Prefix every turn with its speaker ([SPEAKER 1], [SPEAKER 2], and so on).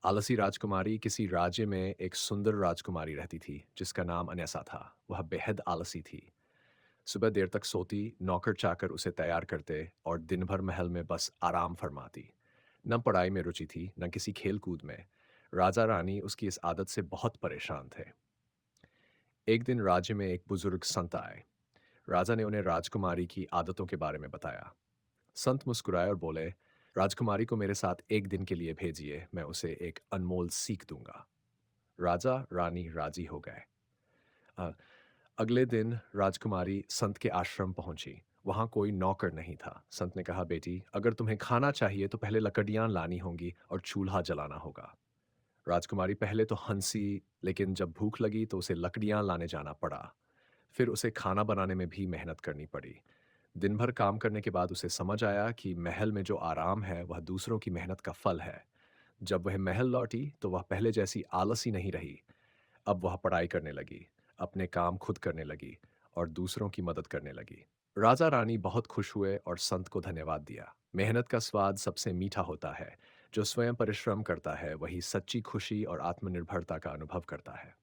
[SPEAKER 1] आलसी राजकुमारी किसी राज्य में एक सुंदर राजकुमारी रहती थी जिसका नाम अन्यसा था। वह बेहद आलसी थी। सुबह देर तक सोती, नौकर चाकर उसे तैयार करते और दिन भर महल में बस आराम फरमाती। न पढ़ाई में रुचि थी, न किसी खेल कूद में। राजा रानी उसकी इस आदत से बहुत परेशान थे। एक दिन राज्य में एक बुजुर्ग संत आए। राजा ने उन्हें राजकुमारी की आदतों के बारे में बताया। संत मुस्कुराए और बोले, राजकुमारी को मेरे साथ एक दिन के लिए भेजिए, मैं उसे एक अनमोल सीख दूंगा। राजा रानी राजी हो गए। अ, अगले दिन राजकुमारी संत के आश्रम पहुंची। वहां कोई नौकर नहीं था। संत ने कहा, बेटी, अगर तुम्हें खाना चाहिए तो पहले लकड़ियां लानी होंगी और चूल्हा जलाना होगा। राजकुमारी पहले तो हंसी, लेकिन जब भूख लगी तो उसे लकड़ियां लाने जाना पड़ा। फिर उसे खाना बनाने में भी मेहनत करनी पड़ी। दिन भर काम करने के बाद उसे समझ आया कि महल में जो आराम है वह दूसरों की मेहनत का फल है। जब वह महल लौटी तो वह पहले जैसी आलसी नहीं रही। अब वह पढ़ाई करने लगी, अपने काम खुद करने लगी और दूसरों की मदद करने लगी। राजा रानी बहुत खुश हुए और संत को धन्यवाद दिया। मेहनत का स्वाद सबसे मीठा होता है। जो स्वयं परिश्रम करता है वही सच्ची खुशी और आत्मनिर्भरता का अनुभव करता है।